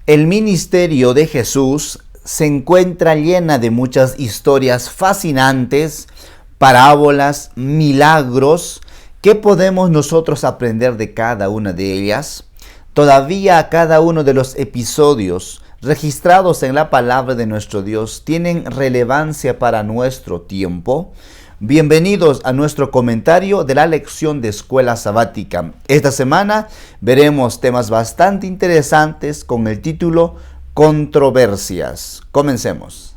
El ministerio de Jesús se encuentra llena de muchas historias fascinantes, parábolas, milagros. ¿Qué podemos nosotros aprender de cada una de ellas? Todavía cada uno de los episodios registrados en la palabra de nuestro Dios tienen relevancia para nuestro tiempo. Bienvenidos a nuestro comentario de la lección de Escuela Sabática. Esta semana veremos temas bastante interesantes con el título Controversias. Comencemos.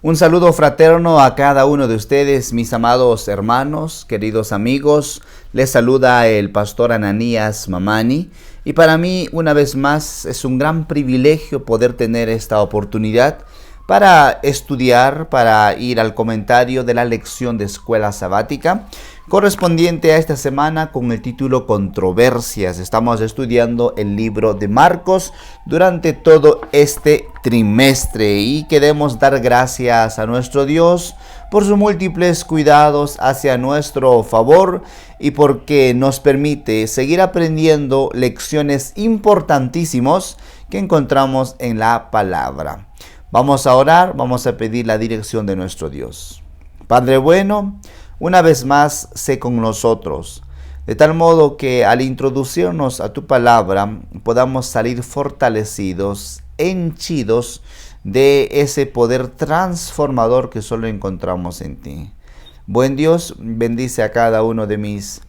Un saludo fraterno a cada uno de ustedes, mis amados hermanos, queridos amigos. Les saluda el pastor Ananías Mamani. Y para mí, una vez más, es un gran privilegio poder tener esta oportunidad para estudiar, para ir al comentario de la lección de Escuela Sabática, correspondiente a esta semana con el título Controversias. Estamos estudiando el libro de Marcos durante todo este trimestre y queremos dar gracias a nuestro Dios por sus múltiples cuidados hacia nuestro favor y porque nos permite seguir aprendiendo lecciones importantísimas que encontramos en la palabra. Vamos a orar, vamos a pedir la dirección de nuestro Dios. Padre bueno, una vez más sé con nosotros, de tal modo que al introducirnos a tu palabra podamos salir fortalecidos, henchidos de ese poder transformador que solo encontramos en ti. Buen Dios, bendice a cada uno de mis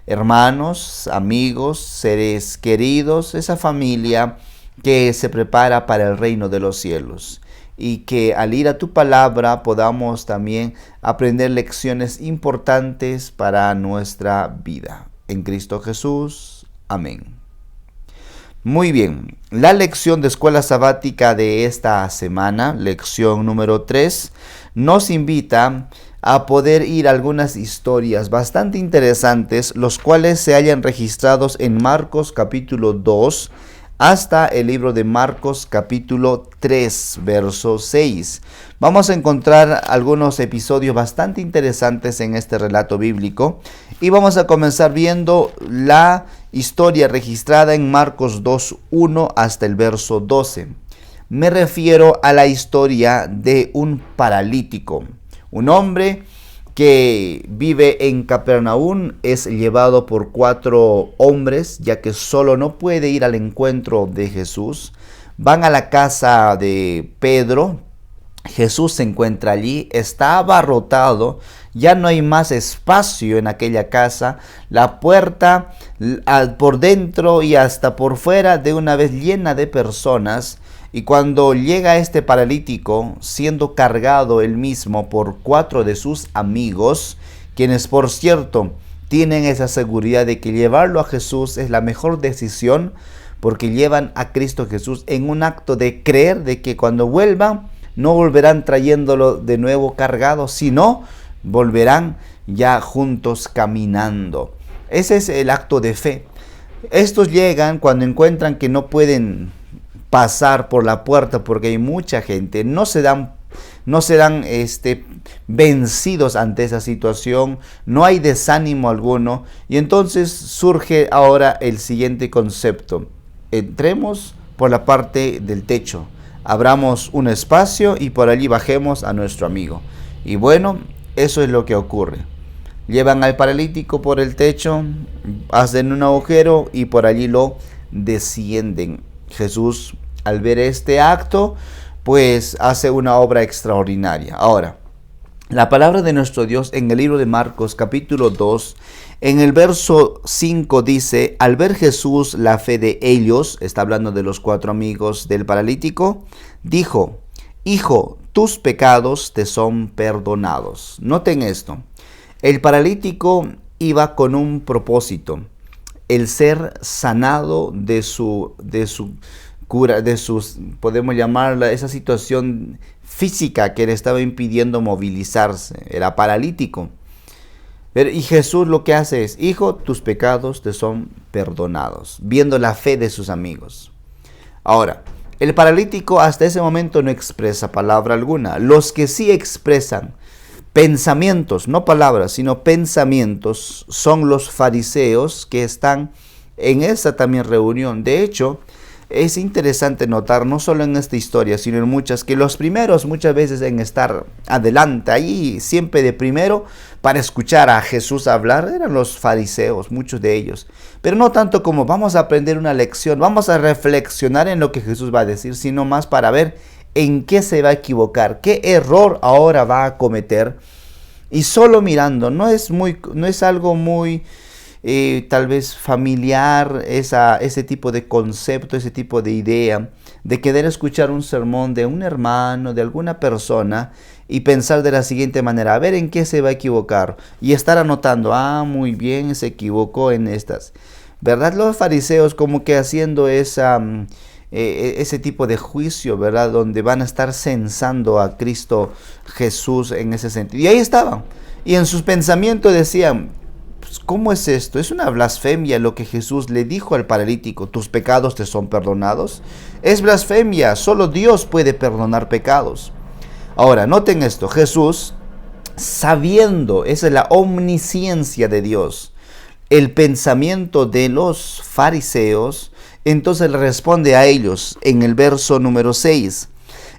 hermanos, amigos, seres queridos, esa familia que se prepara para el reino de los cielos. Y que al ir a tu palabra podamos también aprender lecciones importantes para nuestra vida. En Cristo Jesús. Amén. Muy bien, la lección de Escuela Sabática de esta semana, lección número 3, nos invita a poder ir a algunas historias bastante interesantes, los cuales se hallan registrados en Marcos capítulo 2, hasta el libro de Marcos capítulo 3, verso 6. Vamos a encontrar algunos episodios bastante interesantes en este relato bíblico y vamos a comenzar viendo la historia registrada en Marcos 2, 1 hasta el verso 12. Me refiero a la historia de un paralítico, un hombre que vive en Capernaum, es llevado por 4 hombres, ya que solo no puede ir al encuentro de Jesús. Van a la casa de Pedro, Jesús se encuentra allí, está abarrotado, ya no hay más espacio en aquella casa, la puerta por dentro y hasta por fuera de una vez llena de personas. Y cuando llega este paralítico, siendo cargado él mismo por 4 de sus amigos, quienes por cierto tienen esa seguridad de que llevarlo a Jesús es la mejor decisión, porque llevan a Cristo Jesús en un acto de creer de que cuando vuelvan, no volverán trayéndolo de nuevo cargado, sino volverán ya juntos caminando. Ese es el acto de fe. Estos llegan cuando encuentran que no pueden pasar por la puerta porque hay mucha gente, no se dan vencidos ante esa situación, no hay desánimo alguno, y entonces surge ahora el siguiente concepto: entremos por la parte del techo, abramos un espacio y por allí bajemos a nuestro amigo. Y bueno, eso es lo que ocurre. Llevan al paralítico por el techo, hacen un agujero y por allí lo descienden. Jesús, al ver este acto, pues hace una obra extraordinaria. Ahora, la palabra de nuestro Dios en el libro de Marcos capítulo 2, en el verso 5 dice: al ver Jesús la fe de ellos, está hablando de los 4 amigos del paralítico, dijo: Hijo, tus pecados te son perdonados. Noten esto, el paralítico iba con un propósito: el ser sanado de su cura, de sus, podemos llamarla, esa situación física que le estaba impidiendo movilizarse. Era paralítico. Y Jesús lo que hace es: hijo, tus pecados te son perdonados, viendo la fe de sus amigos. Ahora, el paralítico hasta ese momento no expresa palabra alguna. Los que sí expresan pensamientos, no palabras, sino pensamientos, son los fariseos que están en esa también reunión. De hecho, es interesante notar, no solo en esta historia, sino en muchas, que los primeros muchas veces en estar adelante, ahí siempre de primero, para escuchar a Jesús hablar, eran los fariseos, muchos de ellos. Pero no tanto como vamos a aprender una lección, vamos a reflexionar en lo que Jesús va a decir, sino más para ver en qué se va a equivocar, qué error ahora va a cometer. Y solo mirando, no es algo muy tal vez familiar, ese tipo de concepto, ese tipo de idea, de querer escuchar un sermón de un hermano, de alguna persona, y pensar de la siguiente manera, a ver en qué se va a equivocar, y estar anotando, muy bien, se equivocó en estas. ¿Verdad? Los fariseos como que haciendo ese tipo de juicio, ¿verdad? Donde van a estar censando a Cristo Jesús en ese sentido. Y ahí estaban. Y en sus pensamientos decían, pues, ¿cómo es esto? Es una blasfemia lo que Jesús le dijo al paralítico, tus pecados te son perdonados. Es blasfemia, solo Dios puede perdonar pecados. Ahora, noten esto, Jesús, sabiendo, esa es la omnisciencia de Dios, el pensamiento de los fariseos, entonces le responde a ellos en el verso número 6.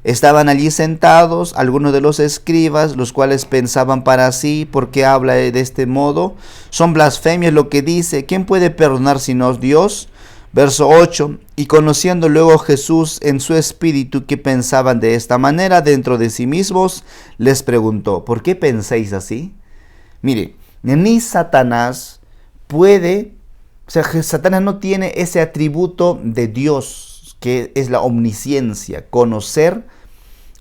Estaban allí sentados algunos de los escribas, los cuales pensaban para sí, ¿por qué habla de este modo? Son blasfemias lo que dice, ¿quién puede perdonar sino Dios? Verso 8, y conociendo luego Jesús en su espíritu que pensaban de esta manera dentro de sí mismos, les preguntó, ¿por qué pensáis así? Mire, ni Satanás puede, o sea, Satanás no tiene ese atributo de Dios, que es la omnisciencia, conocer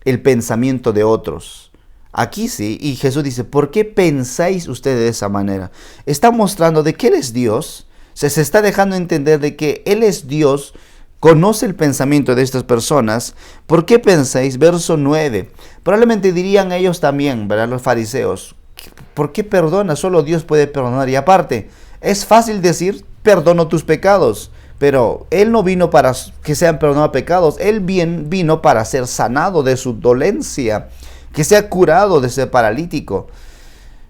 el pensamiento de otros. Aquí sí, y Jesús dice, ¿por qué pensáis ustedes de esa manera? Está mostrando de que Él es Dios, se está dejando entender de que Él es Dios, conoce el pensamiento de estas personas. ¿Por qué pensáis? Verso 9. Probablemente dirían ellos también, ¿verdad? Los fariseos, ¿por qué perdona? Solo Dios puede perdonar. Y aparte, es fácil decir, perdono tus pecados. Pero Él no vino para que sean perdonados pecados. Él vino para ser sanado de su dolencia, que sea curado de ese paralítico.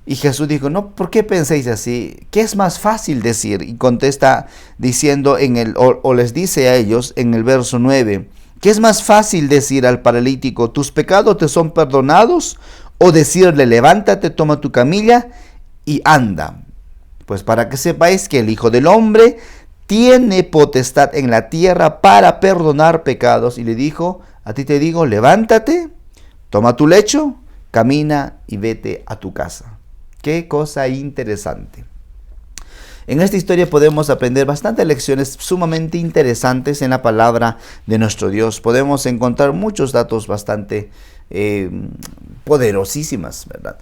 Y Jesús dijo, no, ¿por qué pensáis así? ¿Qué es más fácil decir? Y contesta diciendo, o les dice a ellos en el verso 9, ¿qué es más fácil decir al paralítico, tus pecados te son perdonados? O decirle, levántate, toma tu camilla y anda. Pues para que sepáis que el Hijo del Hombre tiene potestad en la tierra para perdonar pecados. Y le dijo, a ti te digo, levántate, toma tu lecho, camina y vete a tu casa. Qué cosa interesante. En esta historia podemos aprender bastantes lecciones sumamente interesantes en la palabra de nuestro Dios. Podemos encontrar muchos datos bastante poderosísimas, ¿verdad?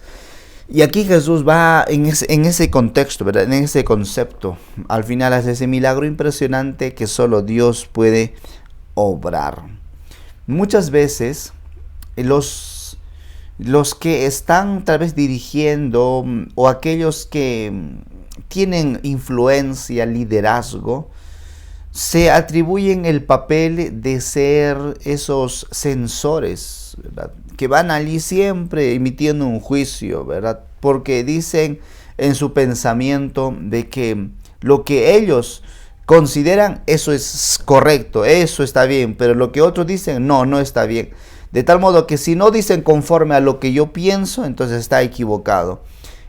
Y aquí Jesús va en ese contexto, ¿verdad? En ese concepto. Al final hace ese milagro impresionante que solo Dios puede obrar. Muchas veces los que están tal vez dirigiendo o aquellos que tienen influencia, liderazgo, se atribuyen el papel de ser esos censores, ¿verdad? Que van allí siempre emitiendo un juicio, ¿verdad? Porque dicen en su pensamiento de que lo que ellos consideran, eso es correcto, eso está bien, pero lo que otros dicen, no está bien. De tal modo que si no dicen conforme a lo que yo pienso, entonces está equivocado.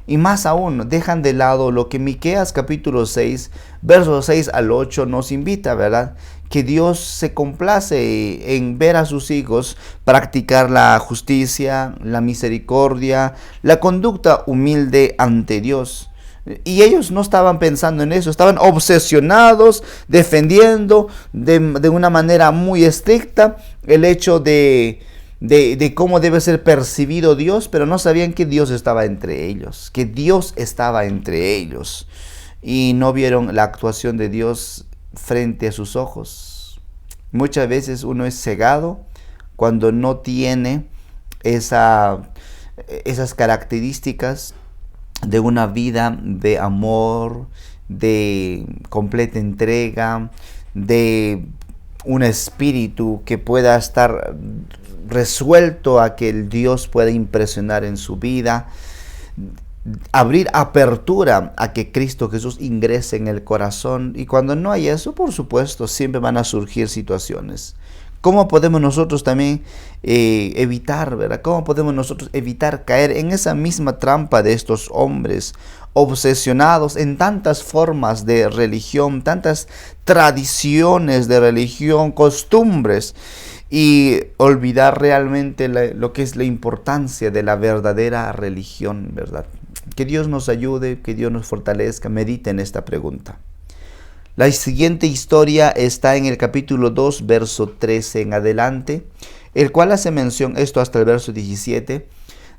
Y más aún, dejan de lado lo que Miqueas capítulo 6, versos 6 al 8 nos invita, ¿verdad? Que Dios se complace en ver a sus hijos practicar la justicia, la misericordia, la conducta humilde ante Dios. Y ellos no estaban pensando en eso, estaban obsesionados, defendiendo de una manera muy estricta el hecho de cómo debe ser percibido Dios, pero no sabían que Dios estaba entre ellos, que Dios estaba entre ellos, y no vieron la actuación de Dios frente a sus ojos. Muchas veces uno es cegado cuando no tiene esas características de una vida de amor, de completa entrega, de un espíritu que pueda estar resuelto a que el Dios pueda impresionar en su vida, abrir apertura a que Cristo Jesús ingrese en el corazón. Y cuando no hay eso, por supuesto, siempre van a surgir situaciones. ¿Cómo podemos nosotros también evitar, verdad? ¿Cómo podemos nosotros evitar caer en esa misma trampa de estos hombres obsesionados en tantas formas de religión, tantas tradiciones de religión, costumbres, y olvidar realmente lo que es la importancia de la verdadera religión, ¿verdad? Que Dios nos ayude, que Dios nos fortalezca. Medite en esta pregunta. La siguiente historia está en el capítulo 2, verso 13 en adelante, el cual hace mención, esto hasta el verso 17,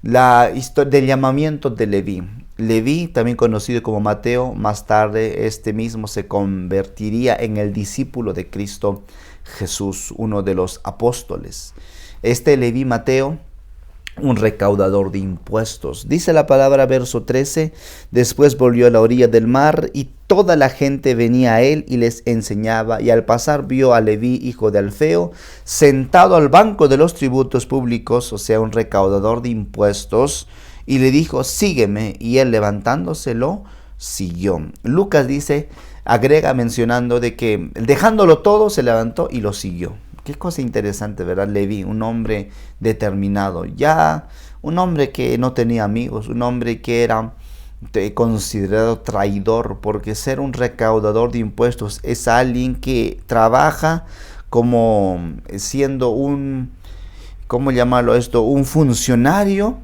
la historia del llamamiento de Leví. Leví, también conocido como Mateo, más tarde este mismo se convertiría en el discípulo de Cristo Jesús, uno de los apóstoles. Este Leví Mateo, un recaudador de impuestos. Dice la palabra, verso 13, después volvió a la orilla del mar y toda la gente venía a él y les enseñaba, y al pasar vio a Leví, hijo de Alfeo, sentado al banco de los tributos públicos, o sea, un recaudador de impuestos, y le dijo, sígueme, y él levantándose lo siguió. Lucas dice, agrega mencionando de que dejándolo todo se levantó y lo siguió. Qué cosa interesante, ¿verdad? Leví, un hombre determinado, ya un hombre que no tenía amigos, un hombre que era considerado traidor, porque ser un recaudador de impuestos es alguien que trabaja como siendo un, ¿cómo llamarlo esto? Un funcionario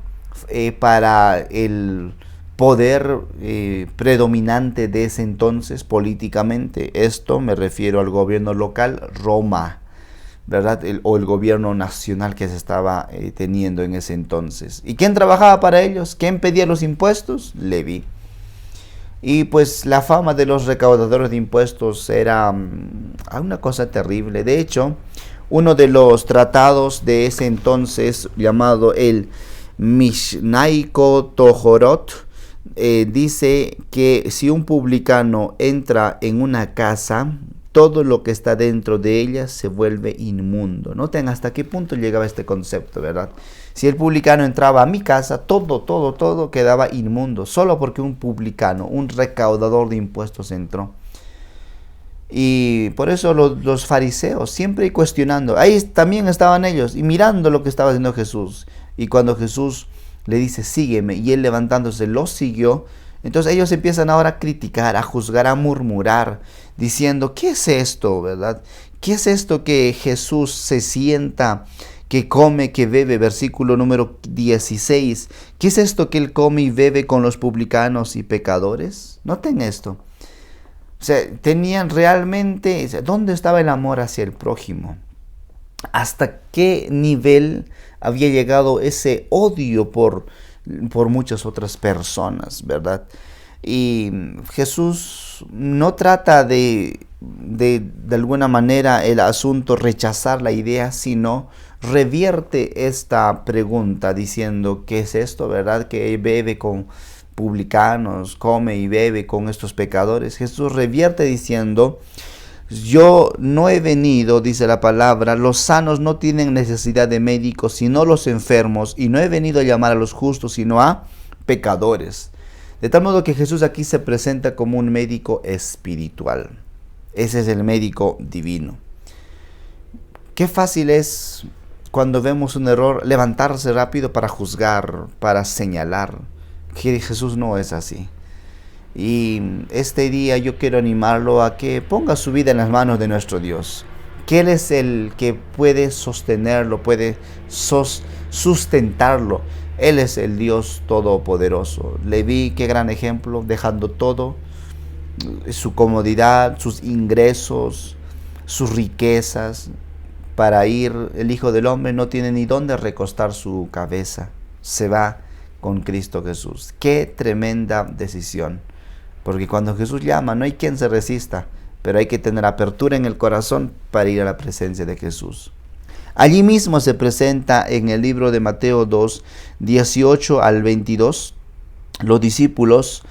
para el poder predominante de ese entonces políticamente. Esto me refiero al gobierno local, Roma, ¿verdad? O el gobierno nacional que se estaba teniendo en ese entonces. ¿Y quién trabajaba para ellos? ¿Quién pedía los impuestos? Leví. Y pues la fama de los recaudadores de impuestos era una cosa terrible. De hecho, uno de los tratados de ese entonces, llamado el Mishnaico Tohorot, dice que si un publicano entra en una casa, todo lo que está dentro de ella se vuelve inmundo. Noten hasta qué punto llegaba este concepto, ¿verdad? Si el publicano entraba a mi casa, todo quedaba inmundo, solo porque un publicano, un recaudador de impuestos entró. Y por eso los fariseos siempre cuestionando, ahí también estaban ellos y mirando lo que estaba haciendo Jesús. Y cuando Jesús le dice, sígueme, y él levantándose lo siguió, entonces ellos empiezan ahora a criticar, a juzgar, a murmurar, diciendo, ¿qué es esto, verdad? ¿Qué es esto que Jesús se sienta, que come, que bebe? Versículo número 16. ¿Qué es esto que él come y bebe con los publicanos y pecadores? Noten esto. O sea, tenían realmente, ¿dónde estaba el amor hacia el prójimo? ¿Hasta qué nivel había llegado ese odio por muchas otras personas, verdad? Y Jesús no trata de alguna manera el asunto, rechazar la idea, sino revierte esta pregunta diciendo, ¿qué es esto, verdad? Que bebe con publicanos, come y bebe con estos pecadores. Jesús revierte diciendo, yo no he venido, dice la palabra, los sanos no tienen necesidad de médicos, sino los enfermos, y no he venido a llamar a los justos, sino a pecadores. De tal modo que Jesús aquí se presenta como un médico espiritual. Ese es el médico divino. Qué fácil es, cuando vemos un error, levantarse rápido para juzgar, para señalar. Que Jesús no es así. Y este día yo quiero animarlo a que ponga su vida en las manos de nuestro Dios, que Él es el que puede sostenerlo, puede sustentarlo. Él es el Dios todopoderoso. Leví, qué gran ejemplo, dejando todo, su comodidad, sus ingresos, sus riquezas, para ir. El Hijo del Hombre no tiene ni dónde recostar su cabeza, se va con Cristo Jesús. Qué tremenda decisión. Porque cuando Jesús llama, no hay quien se resista, pero hay que tener apertura en el corazón para ir a la presencia de Jesús. Allí mismo se presenta en el libro de Mateo 2, 18 al 22, los discípulos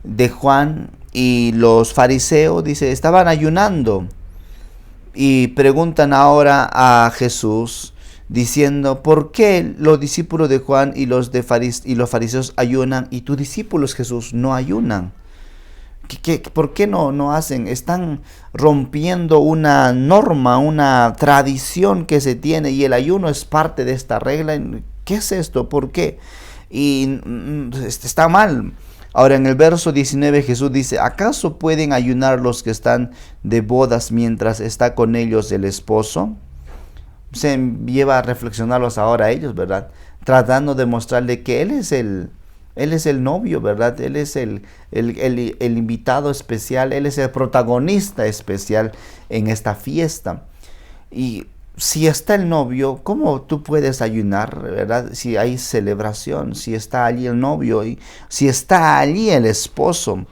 de Juan y los fariseos, dice, estaban ayunando. y preguntan ahora a Jesús diciendo, ¿por qué los discípulos de Juan y los fariseos ayunan y tus discípulos, Jesús, no ayunan? ¿Por qué no hacen? Están rompiendo una norma, una tradición que se tiene, y el ayuno es parte de esta regla. ¿Qué es esto? ¿Por qué? Y está mal. Ahora en el verso 19 Jesús dice, ¿acaso pueden ayunar los que están de bodas mientras está con ellos el esposo? Se lleva a reflexionarlos ahora a ellos, ¿verdad? Tratando de mostrarle que Él es el novio, ¿verdad? Él es el invitado especial, Él es el protagonista especial en esta fiesta. Y si está el novio, ¿cómo tú puedes ayunar, verdad? Si hay celebración, si está allí el novio y si está allí el esposo.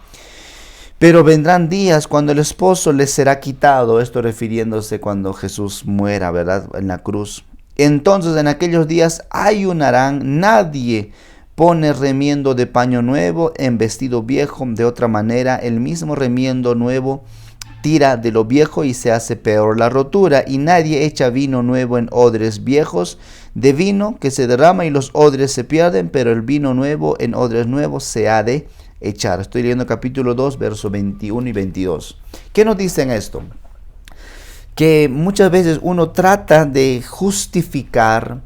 Pero vendrán días cuando el esposo les será quitado, esto refiriéndose cuando Jesús muera, ¿verdad? En la cruz. Entonces en aquellos días ayunarán, nadie pone remiendo de paño nuevo en vestido viejo, de otra manera el mismo remiendo nuevo tira de lo viejo y se hace peor la rotura, y nadie echa vino nuevo en odres viejos, de vino que se derrama y los odres se pierden, pero el vino nuevo en odres nuevos se ha de echar. Estoy leyendo capítulo 2, versos 21 y 22. ¿Qué nos dicen esto? Que muchas veces uno trata de justificar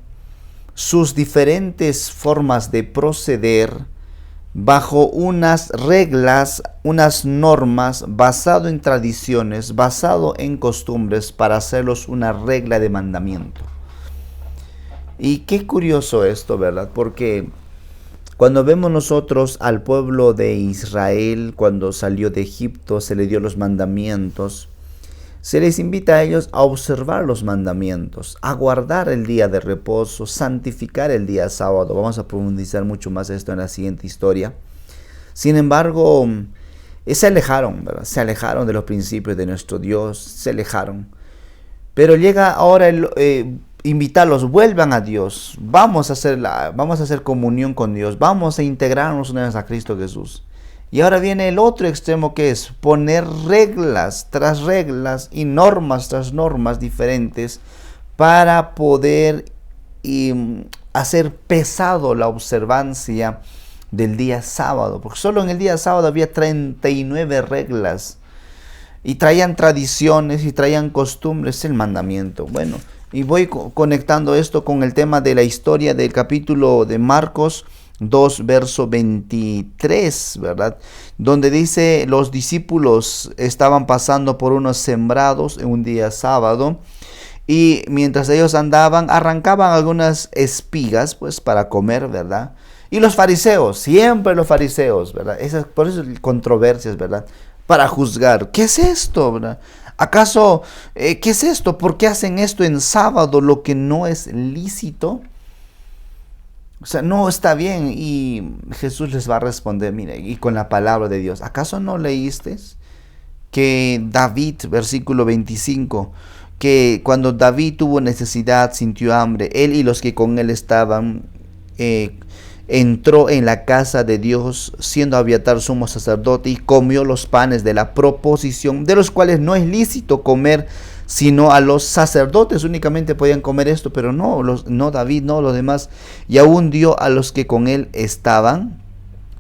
sus diferentes formas de proceder bajo unas reglas, unas normas, basado en tradiciones, basado en costumbres, para hacerlos una regla de mandamiento. Y qué curioso esto, ¿verdad? Porque cuando vemos nosotros al pueblo de Israel, cuando salió de Egipto, se le dio los mandamientos, se les invita a ellos a observar los mandamientos, a guardar el día de reposo, santificar el día sábado. Vamos a profundizar mucho más esto en la siguiente historia. Sin embargo, se alejaron, ¿verdad? Se alejaron de los principios de nuestro Dios, se alejaron. Pero llega ahora invitarlos, vuelvan a Dios, vamos a hacer comunión con Dios, vamos a integrarnos una vez a Cristo Jesús. Y ahora viene el otro extremo, que es poner reglas tras reglas y normas tras normas diferentes para poder hacer pesado la observancia del día sábado. Porque solo en el día sábado había 39 reglas y traían tradiciones y traían costumbres, el mandamiento. Bueno, y voy conectando esto con el tema de la historia del capítulo de Marcos 2, verso 23, ¿verdad? Donde dice, los discípulos estaban pasando por unos sembrados en un día sábado, y mientras ellos andaban, arrancaban algunas espigas, pues, para comer, ¿verdad? Y los fariseos, siempre los fariseos, ¿verdad? Por eso controversias, ¿verdad? Para juzgar, ¿qué es esto, verdad? ¿Acaso, qué es esto? ¿Por qué hacen esto en sábado, lo que no es lícito? O sea, no está bien. Y Jesús les va a responder, mire, y con la palabra de Dios. ¿Acaso no leíste que David, versículo 25, que cuando David tuvo necesidad, sintió hambre, él y los que con él estaban, entró en la casa de Dios, siendo Abiatar sumo sacerdote, y comió los panes de la proposición, de los cuales no es lícito comer, sino a los sacerdotes únicamente podían comer esto, pero no David, no los demás, y aún dio a los que con él estaban.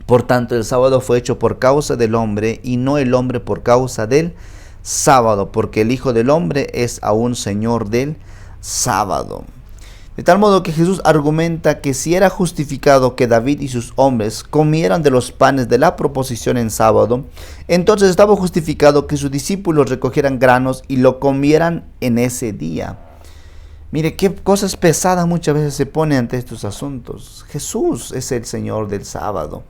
Por tanto, el sábado fue hecho por causa del hombre, y no el hombre por causa del sábado, porque el Hijo del Hombre es aún Señor del sábado. De tal modo que Jesús argumenta que si era justificado que David y sus hombres comieran de los panes de la proposición en sábado, entonces estaba justificado que sus discípulos recogieran granos y lo comieran en ese día. Mire qué cosas pesadas muchas veces se ponen ante estos asuntos. Jesús es el Señor del sábado.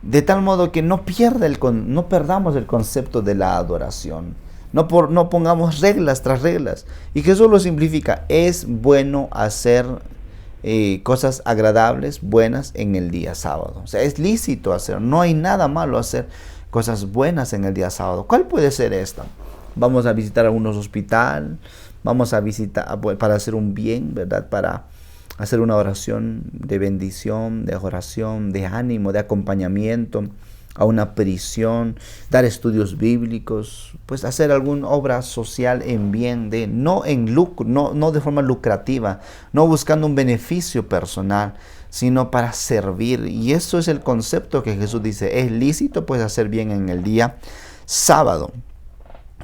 De tal modo que no perdamos el concepto de la adoración. No pongamos reglas tras reglas. Y Jesús lo simplifica. Es bueno hacer cosas agradables, buenas en el día sábado. O sea, es lícito hacer. No hay nada malo hacer cosas buenas en el día sábado. ¿Cuál puede ser esta? Vamos a visitar algunos hospitales. Vamos a visitar para hacer un bien, ¿verdad? Para hacer una oración de bendición, de oración, de ánimo, de acompañamiento. a una prisión, dar estudios bíblicos, pues hacer alguna obra social en bien de, no en lucro, no de forma lucrativa, no buscando un beneficio personal, sino para servir. Y eso es el concepto que Jesús dice, es lícito pues hacer bien en el día sábado.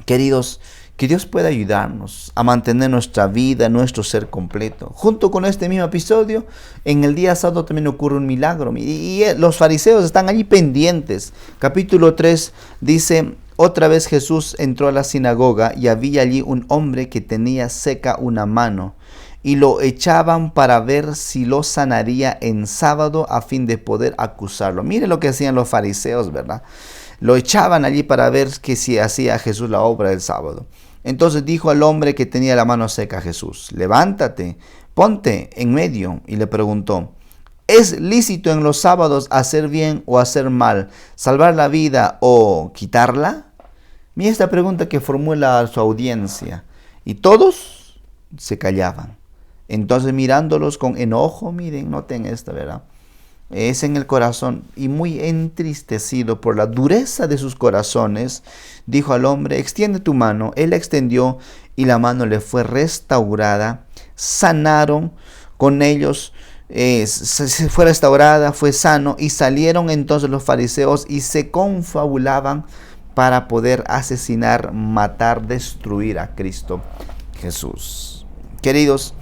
Queridos, que Dios pueda ayudarnos a mantener nuestra vida, nuestro ser completo. Junto con este mismo episodio, en el día sábado también ocurre un milagro. Y los fariseos están allí pendientes. Capítulo 3 dice, otra vez Jesús entró a la sinagoga y había allí un hombre que tenía seca una mano. Y lo echaban para ver si lo sanaría en sábado a fin de poder acusarlo. Mire lo que hacían los fariseos, ¿verdad? Lo echaban allí para ver que si hacía Jesús la obra del sábado. Entonces dijo al hombre que tenía la mano seca a Jesús, levántate, ponte en medio. Y le preguntó, ¿es lícito en los sábados hacer bien o hacer mal, salvar la vida o quitarla? Mira esta pregunta que formula su audiencia. Y todos se callaban. Entonces mirándolos con enojo, miren, noten esto, ¿verdad? Es en el corazón y muy entristecido por la dureza de sus corazones, dijo al hombre, extiende tu mano. Él la extendió y la mano le fue restaurada. Sanaron con ellos, se fue restaurada, fue sano, y salieron entonces los fariseos y se confabulaban para poder asesinar, matar, destruir a Cristo Jesús. Queridos,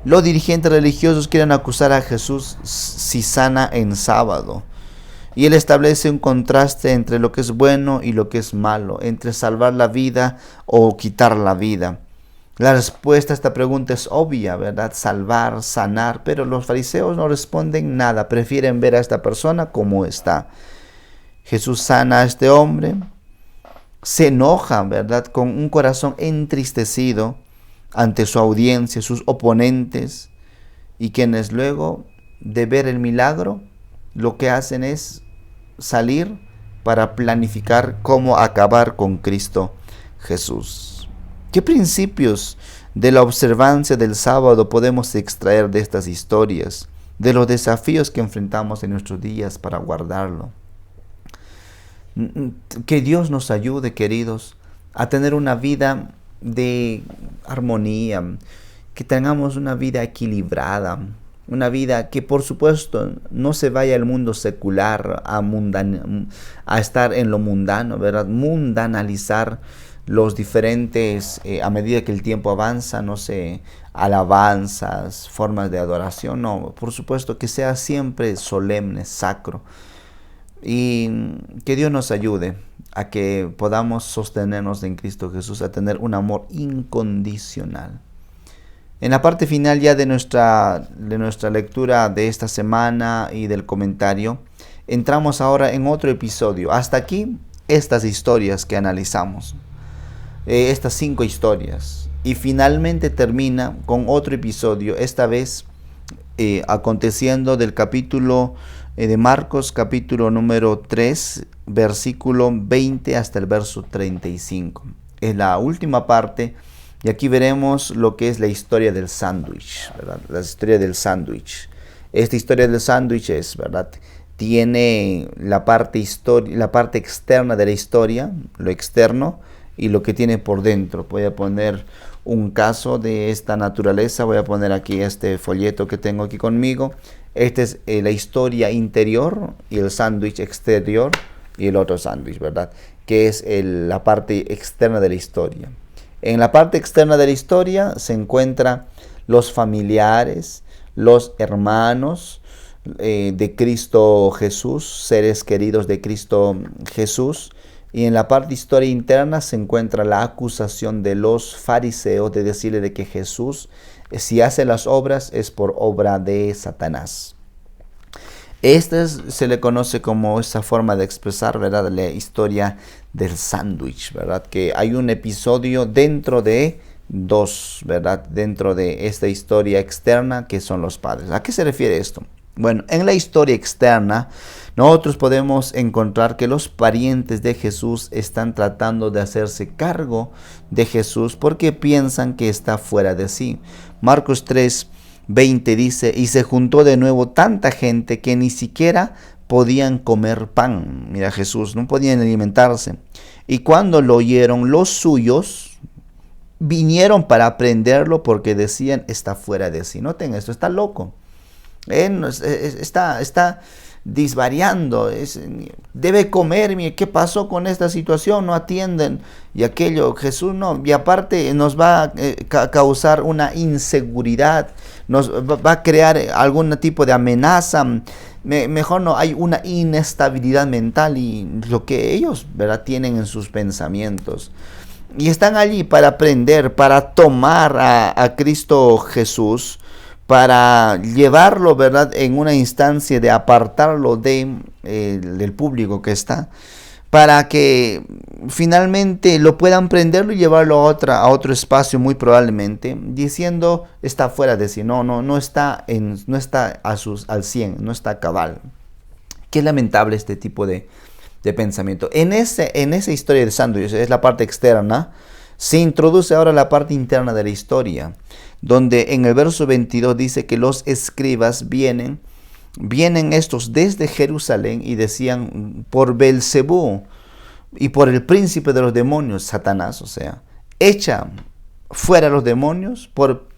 los dirigentes religiosos quieren acusar a Jesús si sana en sábado. Y él establece un contraste entre lo que es bueno y lo que es malo, entre salvar la vida o quitar la vida. La respuesta a esta pregunta es obvia, ¿verdad? Salvar, sanar, pero los fariseos no responden nada, prefieren ver a esta persona como está. Jesús sana a este hombre, se enoja, ¿verdad? Con un corazón entristecido ante su audiencia, sus oponentes, y quienes luego de ver el milagro, lo que hacen es salir para planificar cómo acabar con Cristo Jesús. ¿Qué principios de la observancia del sábado podemos extraer de estas historias, de los desafíos que enfrentamos en nuestros días para guardarlo? Que Dios nos ayude, queridos, a tener una vida de armonía, que tengamos una vida equilibrada, una vida que por supuesto no se vaya al mundo secular, a estar en lo mundano, ¿verdad? Mundanalizar los diferentes, a medida que el tiempo avanza, no sé, alabanzas, formas de adoración, no, por supuesto que sea siempre solemne, sacro. Y que Dios nos ayude a que podamos sostenernos en Cristo Jesús, a tener un amor incondicional. En la parte final ya de nuestra lectura de esta semana y del comentario, entramos ahora en otro episodio. Hasta aquí estas historias que analizamos, estas 5 historias. Y finalmente termina con otro episodio, esta vez aconteciendo del capítulo de Marcos, capítulo número 3, versículo 20 hasta el verso 35. Es la última parte y aquí veremos lo que es la historia del sándwich, ¿verdad? La historia del sándwich. Esta historia del sándwich es, ¿verdad? Tiene la parte externa de la historia, lo externo, y lo que tiene por dentro. Voy a poner un caso de esta naturaleza. Voy a poner aquí este folleto que tengo aquí conmigo. Esta es la historia interior y el sándwich exterior y el otro sándwich, ¿verdad? Que es la parte externa de la historia. En la parte externa de la historia se encuentran los familiares, los hermanos de Cristo Jesús, seres queridos de Cristo Jesús. Y en la parte historia interna se encuentra la acusación de los fariseos de decirle de que Jesús, si hace las obras, es por obra de Satanás. Esta se le conoce como esa forma de expresar, ¿verdad?, la historia del sándwich, ¿verdad? Que hay un episodio dentro de dos, ¿verdad? Dentro de esta historia externa que son los padres. ¿A qué se refiere esto? Bueno, en la historia externa, nosotros podemos encontrar que los parientes de Jesús están tratando de hacerse cargo de Jesús porque piensan que está fuera de sí. Marcos 3:20 dice, y se juntó de nuevo tanta gente que ni siquiera podían comer pan. Mira, Jesús, no podían alimentarse. Y cuando lo oyeron, los suyos vinieron para prenderlo porque decían, está fuera de sí. Noten esto, está loco. Está disvariando, debe comer. ¿Qué pasó con esta situación? No atienden y aquello. Jesús no, y aparte nos va a causar una inseguridad, nos va a crear algún tipo de amenaza. Mejor no, hay una inestabilidad mental y lo que ellos, ¿verdad?, tienen en sus pensamientos. Y están allí para aprender, para tomar a Cristo Jesús, para llevarlo, ¿verdad?, en una instancia de apartarlo del público que está, para que finalmente lo puedan prenderlo y llevarlo a otro espacio, muy probablemente, diciendo, está fuera de sí, no está al 100, no está cabal. Qué lamentable este tipo de pensamiento. En esa historia de sándwich, es la parte externa, se introduce ahora la parte interna de la historia, donde en el verso 22 dice que los escribas vienen estos desde Jerusalén y decían, por Belcebú y por el príncipe de los demonios, Satanás, o sea, echa fuera los demonios, por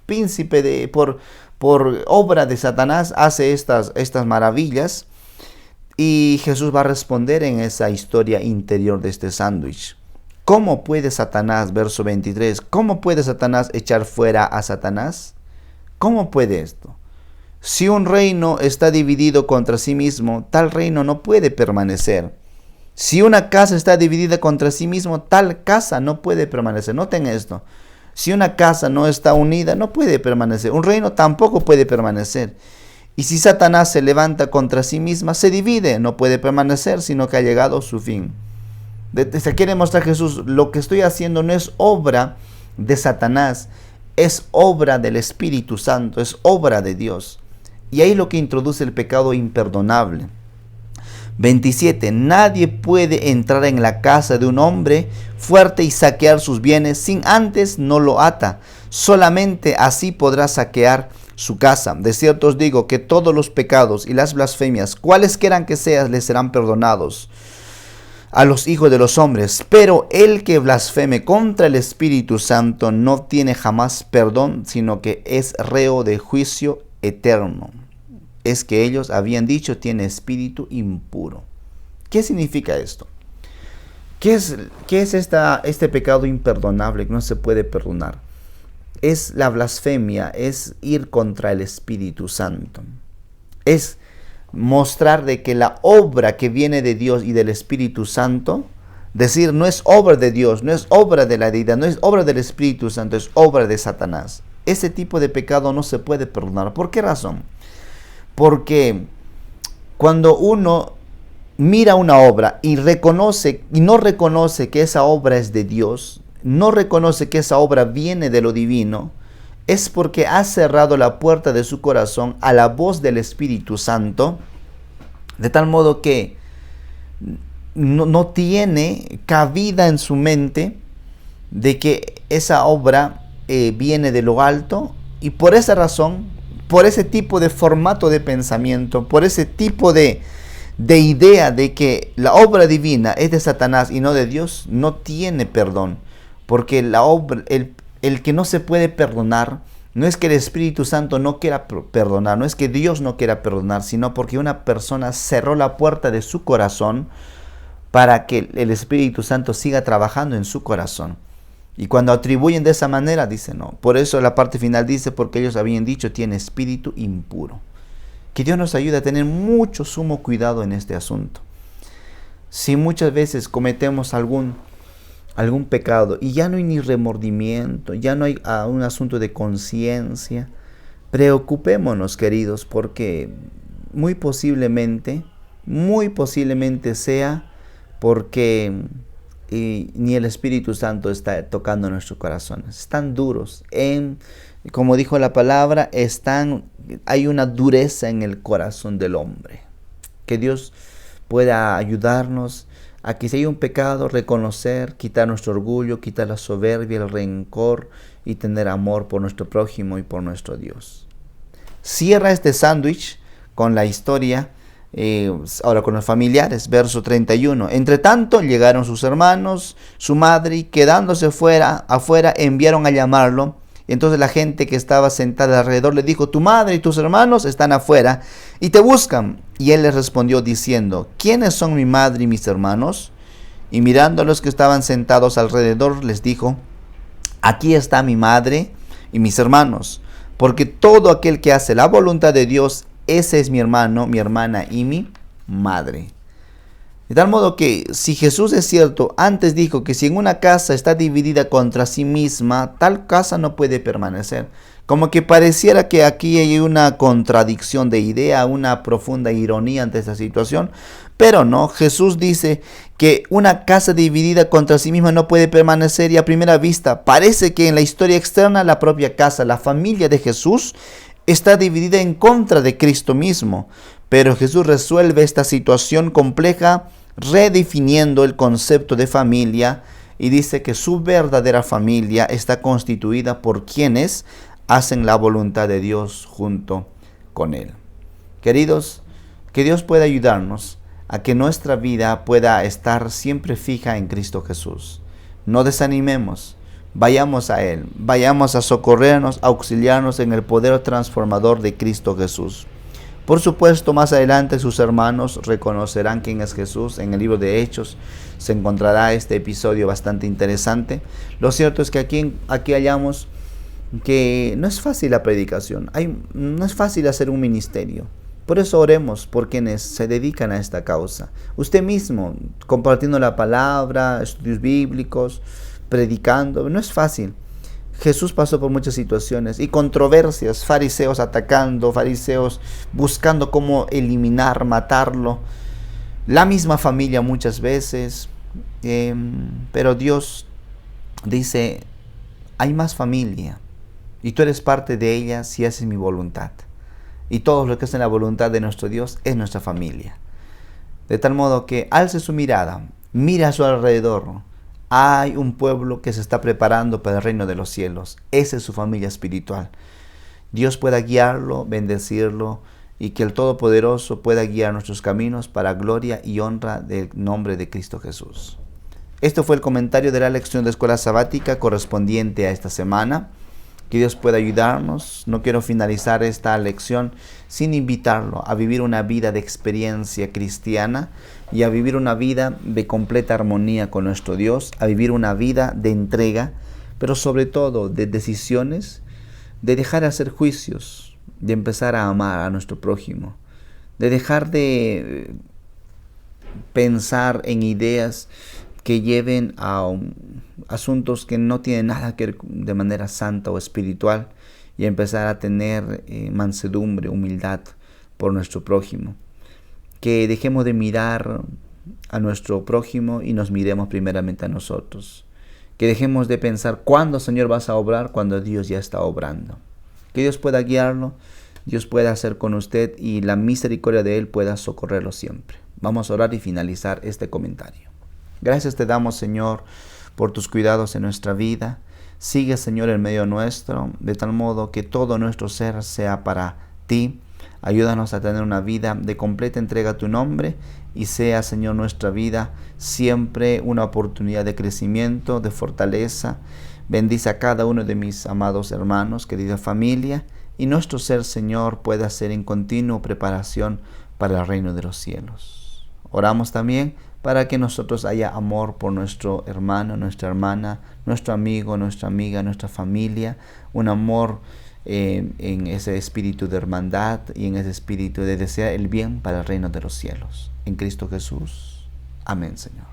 obra de Satanás hace estas maravillas. Y Jesús va a responder en esa historia interior de este sándwich. ¿Cómo puede Satanás, verso 23, cómo puede Satanás echar fuera a Satanás? ¿Cómo puede esto? Si un reino está dividido contra sí mismo, tal reino no puede permanecer. Si una casa está dividida contra sí mismo, tal casa no puede permanecer. Noten esto. Si una casa no está unida, no puede permanecer. Un reino tampoco puede permanecer. Y si Satanás se levanta contra sí misma, se divide, no puede permanecer, sino que ha llegado a su fin. Se quiere mostrar Jesús, lo que estoy haciendo no es obra de Satanás, es obra del Espíritu Santo, es obra de Dios. Y ahí lo que introduce el pecado imperdonable. 27. Nadie puede entrar en la casa de un hombre fuerte y saquear sus bienes sin antes no lo ata. Solamente así podrá saquear su casa. De cierto os digo que todos los pecados y las blasfemias, cualesquiera que sean, les serán perdonados a los hijos de los hombres. Pero el que blasfeme contra el Espíritu Santo no tiene jamás perdón, sino que es reo de juicio eterno. Es que ellos habían dicho, tiene espíritu impuro. ¿Qué significa esto? ¿Qué es este pecado imperdonable que no se puede perdonar? Es la blasfemia, es ir contra el Espíritu Santo. Es mostrar de que la obra que viene de Dios y del Espíritu Santo, decir, no es obra de Dios, no es obra de la deidad, no es obra del Espíritu Santo, es obra de Satanás. Ese tipo de pecado no se puede perdonar. ¿Por qué razón? Porque cuando uno mira una obra y no reconoce que esa obra es de Dios, no reconoce que esa obra viene de lo divino, es porque ha cerrado la puerta de su corazón a la voz del Espíritu Santo, de tal modo que no tiene cabida en su mente de que esa obra viene de lo alto, y por esa razón, por ese tipo de formato de pensamiento, por ese tipo de idea de que la obra divina es de Satanás y no de Dios, no tiene perdón. Porque la obra, el que no se puede perdonar, no es que el Espíritu Santo no quiera perdonar, no es que Dios no quiera perdonar, sino porque una persona cerró la puerta de su corazón para que el Espíritu Santo siga trabajando en su corazón. Y cuando atribuyen de esa manera, dice no. Por eso la parte final dice, porque ellos habían dicho, tiene espíritu impuro. Que Dios nos ayude a tener mucho sumo cuidado en este asunto. Si muchas veces cometemos algún pecado y ya no hay ni remordimiento, ya no hay un asunto de conciencia, preocupémonos, queridos, porque muy posiblemente sea porque ni el Espíritu Santo está tocando nuestros corazones. Están duros. Como dijo la palabra, hay una dureza en el corazón del hombre. Que Dios pueda ayudarnos a que si hay un pecado, reconocer, quitar nuestro orgullo, quitar la soberbia, el rencor y tener amor por nuestro prójimo y por nuestro Dios. Cierra este sándwich con la historia ahora con los familiares, verso 31. Entre tanto llegaron sus hermanos, su madre, y quedándose afuera enviaron a llamarlo. Y entonces la gente que estaba sentada alrededor le dijo: tu madre y tus hermanos están afuera y te buscan. Y él les respondió diciendo: ¿quiénes son mi madre y mis hermanos? Y mirando a los que estaban sentados alrededor les dijo: aquí está mi madre y mis hermanos, porque todo aquel que hace la voluntad de Dios, ese es mi hermano, mi hermana y mi madre. De tal modo que si Jesús es cierto, antes dijo que si en una casa está dividida contra sí misma, tal casa no puede permanecer. Como que pareciera que aquí hay una contradicción de idea, una profunda ironía ante esta situación, pero no, Jesús dice que una casa dividida contra sí misma no puede permanecer, y a primera vista parece que en la historia externa la propia casa, la familia de Jesús, está dividida en contra de Cristo mismo. Pero Jesús resuelve esta situación compleja redefiniendo el concepto de familia y dice que su verdadera familia está constituida por quienes hacen la voluntad de Dios junto con Él. Queridos, que Dios pueda ayudarnos a que nuestra vida pueda estar siempre fija en Cristo Jesús. No desanimemos, vayamos a Él, vayamos a socorrernos, a auxiliarnos en el poder transformador de Cristo Jesús. Por supuesto, más adelante sus hermanos reconocerán quién es Jesús. En el libro de Hechos se encontrará este episodio bastante interesante. Lo cierto es que aquí hallamos que no es fácil la predicación, no es fácil hacer un ministerio. Por eso oremos por quienes se dedican a esta causa. Usted mismo, compartiendo la palabra, estudios bíblicos, predicando, no es fácil. Jesús pasó por muchas situaciones y controversias, fariseos atacando, fariseos buscando cómo eliminar, matarlo, la misma familia muchas veces, pero Dios dice: hay más familia y tú eres parte de ella si haces mi voluntad. Y todos los que hacen la voluntad de nuestro Dios es nuestra familia. De tal modo que alce su mirada, mira a su alrededor. Hay un pueblo que se está preparando para el reino de los cielos. Esa es su familia espiritual. Dios pueda guiarlo, bendecirlo, y que el Todopoderoso pueda guiar nuestros caminos para gloria y honra del nombre de Cristo Jesús. Esto fue el comentario de la lección de escuela sabática correspondiente a esta semana. Que Dios pueda ayudarnos. No quiero finalizar esta lección sin invitarlo a vivir una vida de experiencia cristiana y a vivir una vida de completa armonía con nuestro Dios, a vivir una vida de entrega, pero sobre todo de decisiones, de dejar de hacer juicios, de empezar a amar a nuestro prójimo, de dejar de pensar en ideas que lleven a asuntos que no tienen nada que ver de manera santa o espiritual, y empezar a tener mansedumbre, humildad por nuestro prójimo. Que dejemos de mirar a nuestro prójimo y nos miremos primeramente a nosotros. Que dejemos de pensar cuándo, Señor, vas a obrar, cuando Dios ya está obrando. Que Dios pueda guiarlo, Dios pueda hacer con usted y la misericordia de Él pueda socorrerlo siempre. Vamos a orar y finalizar este comentario. Gracias te damos, Señor, por tus cuidados en nuestra vida. Sigue, Señor, en medio nuestro, de tal modo que todo nuestro ser sea para ti. Ayúdanos a tener una vida de completa entrega a tu nombre, y sea, Señor, nuestra vida siempre una oportunidad de crecimiento, de fortaleza. Bendice a cada uno de mis amados hermanos, querida familia, y nuestro ser, Señor, pueda ser en continua preparación para el reino de los cielos. Oramos también para que nosotros haya amor por nuestro hermano, nuestra hermana, nuestro amigo, nuestra amiga, nuestra familia, un amor en ese espíritu de hermandad y en ese espíritu de desear el bien para el reino de los cielos. En Cristo Jesús. Amén, Señor.